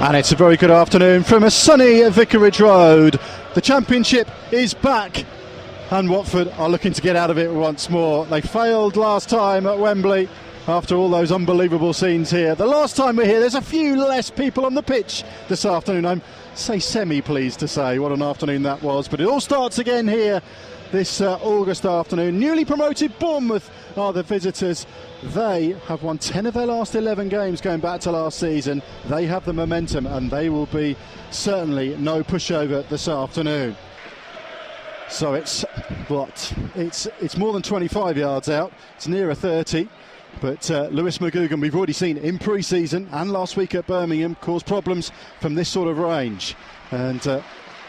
And it's a very good afternoon from a sunny Vicarage Road. The Championship is back and Watford are looking to get out of it once more. They failed last time at Wembley after all those unbelievable scenes here. The last time we're here, there's a few less people on the pitch this afternoon. I'm semi-pleased to say what an afternoon that was. But it all starts again here this August afternoon. Newly promoted Bournemouth are the visitors. They have won 10 of their last 11 games going back to last season. They have the momentum and they will be certainly no pushover this afternoon. So it's more than 25 yards out. It's nearer 30. But Lewis McGugan, we've already seen in pre-season and last week at Birmingham, cause problems from this sort of range. And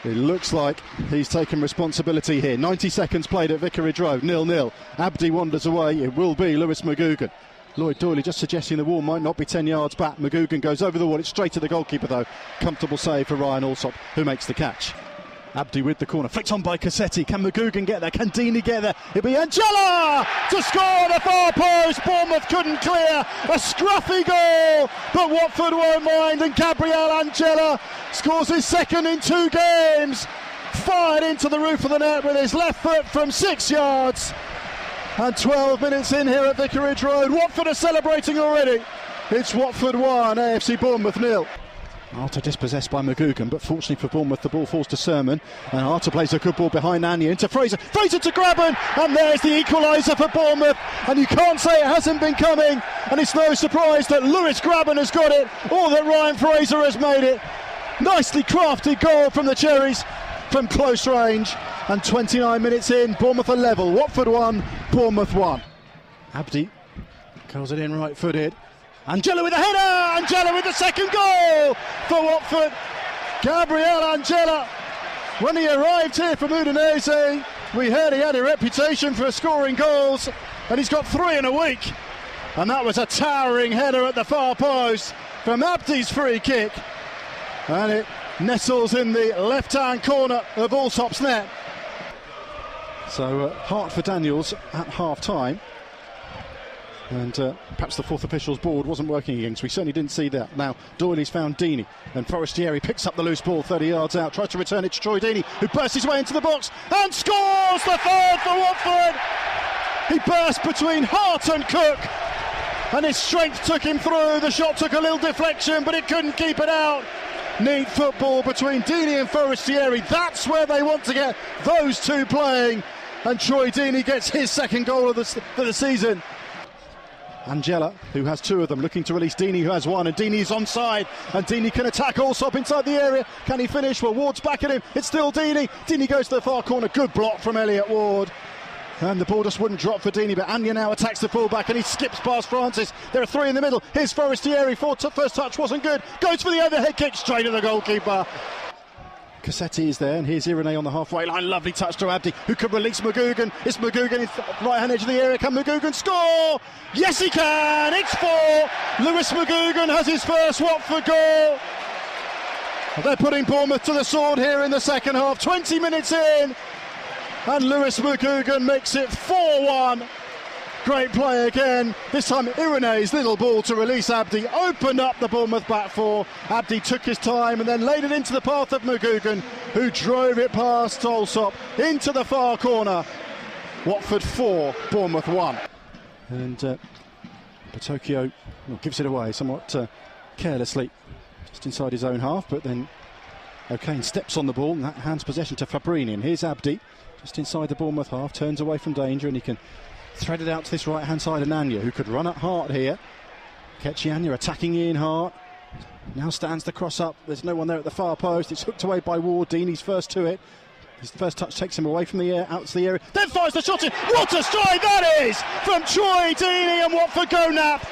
it looks like he's taken responsibility here. 90 seconds played at Vicarage Road, 0-0. Abdi wanders away. It will be Lewis McGugan. Lloyd Doyley just suggesting the wall might not be 10 yards back. McGugan goes over the wall. It's straight to the goalkeeper though. Comfortable save for Ryan Alsop, who makes the catch. Abdi with the corner, flicked on by Cassetti. Can McGugan get there? Can Deeney get there? It'll be Angela to score at the far post. Bournemouth couldn't clear. A scruffy goal, but Watford won't mind. And Gabriel Angela scores his second in 2 games. Fired into the roof of the net with his left foot from 6 yards. And 12 minutes in here at Vicarage Road. Watford are celebrating already. It's Watford 1, AFC Bournemouth 0. Arter dispossessed by McGugan, but fortunately for Bournemouth the ball falls to Sermon, and Arter plays a good ball behind Anya into Fraser to Grabban, and there's the equaliser for Bournemouth. And you can't say it hasn't been coming, and it's no surprise that Lewis Grabban has got it or that Ryan Fraser has made it. Nicely crafted goal from the Cherries from close range. And 29 minutes in, Bournemouth are level. Watford 1, Bournemouth 1. Abdi curls it in right footed. Angela with the header! Angela with the second goal for Watford. Gabriel Angela, when he arrived here from Udinese, we heard he had a reputation for scoring goals, and he's got 3 in a week. And that was a towering header at the far post from Abdi's free kick. And it nestles in the left-hand corner of Alsop's net. So Hart for Daniels at half-time. And perhaps the fourth official's board wasn't working again, so we certainly didn't see that. Now Doyley's found Deeney, and Forestieri picks up the loose ball 30 yards out, tries to return it to Troy Deeney, who bursts his way into the box and scores the third for Watford. He burst between Hart and Cook, and his strength took him through. The shot took a little deflection, but it couldn't keep it out. Neat football between Deeney and Forestieri. That's where they want to get those two playing, and Troy Deeney gets his second goal of the season. Angela, who has 2 of them, looking to release Deeney, who has 1, and Deeney's onside, and Deeney can attack Alsop inside the area. Can he finish? Well, Ward's back at him. It's still Deeney. Deeney goes to the far corner. Good block from Elliot Ward. And the ball just wouldn't drop for Deeney, but Anya now attacks the fullback and he skips past Francis. There are 3 in the middle. Here's Forestieri. First touch wasn't good. Goes for the overhead kick straight at the goalkeeper. Cassetti is there, and here's Irene on the halfway line. Lovely touch to Abdi, who could release McGugan. It's McGugan in right-hand edge of the area. Can McGugan score? Yes, he can. It's 4. Lewis McGugan has his first Watford goal. They're putting Bournemouth to the sword here in the second half. 20 minutes in, and Lewis McGugan makes it 4-1. Great play again. This time Irene's little ball to release Abdi opened up the Bournemouth back 4. Abdi took his time and then laid it into the path of McGugan, who drove it past Alsop into the far corner. Watford 4, Bournemouth 1. And Patokio gives it away somewhat carelessly, just inside his own half, but then O'Kane steps on the ball and that hands possession to Fabrini. And here's Abdi, just inside the Bournemouth half, turns away from danger, and he can thread it out to this right hand side of Anya, who could run at Hart here. Ketchi Anya attacking Ian Hart. Now stands the cross up. There's no one there at the far post. It's hooked away by Ward. Deeney's first to it. His first touch takes him away from the air, out to the area. Then fires the shot in. What a strike that is from Troy Deeney, and Watford go nap.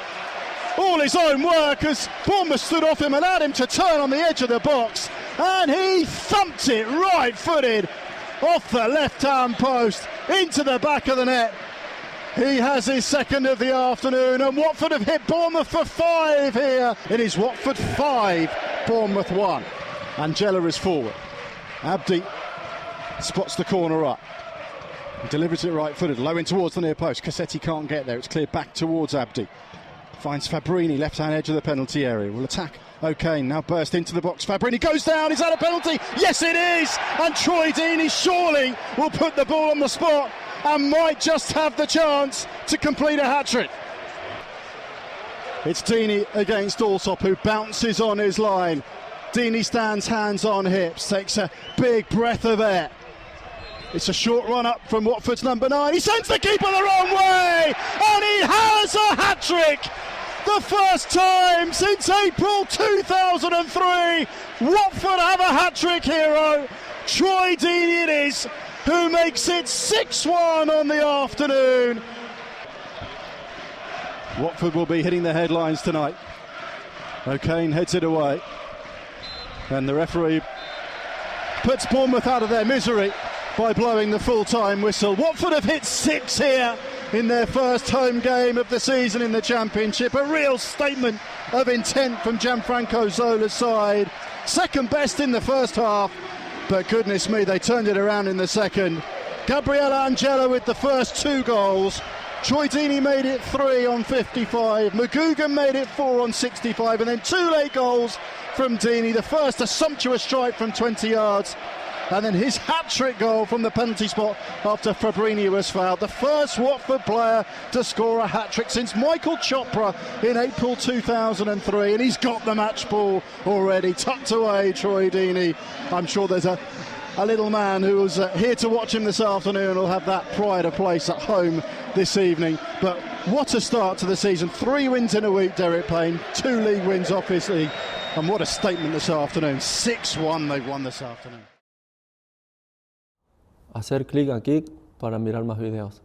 All his own work as Bournemouth stood off him, allowed him to turn on the edge of the box, and he thumped it right-footed off the left-hand post into the back of the net. He has his second of the afternoon, and Watford have hit Bournemouth for 5 here. It is Watford 5, Bournemouth 1. Angela is forward. Abdi spots the corner up. He delivers it right-footed, low in towards the near post. Cassetti can't get there. It's cleared back towards Abdi. Finds Fabrini, left-hand edge of the penalty area. Will attack O'Kane, now burst into the box. Fabrini goes down, is that a penalty? Yes it is! And Troy Deeney surely will put the ball on the spot and might just have the chance to complete a hat-trick. It's Deeney against Allsop, who bounces on his line. Deeney stands hands on hips, takes a big breath of air. It's a short run up from Watford's number 9. He sends the keeper the wrong way, and he has a hat-trick. The first time since April 2003, Watford have a hat-trick hero. Troy Deeney it is, who makes it 6-1 on the afternoon. Watford will be hitting the headlines tonight. O'Kane heads it away, and the referee puts Bournemouth out of their misery by blowing the full-time whistle. Watford have hit 6 here in their first home game of the season in the Championship. A real statement of intent from Gianfranco Zola's side. Second best in the first half, but goodness me, they turned it around in the second. Gabriel Angela with the first 2 goals. Troy Deeney made it 3 on 55. McGugan made it 4 on 65, and then 2 late goals from Deeney. The first, a sumptuous strike from 20 yards. And then his hat-trick goal from the penalty spot after Fabrini was fouled. The first Watford player to score a hat-trick since Michael Chopra in April 2003. And he's got the match ball already. Tucked away, Troy Deeney. I'm sure there's a little man who was here to watch him this afternoon will have that pride of place at home this evening. But what a start to the season. 3 wins in a week, Derek Payne. 2 league wins, obviously. And what a statement this afternoon. 6-1 they've won this afternoon. Hacer clic aquí para mirar más videos.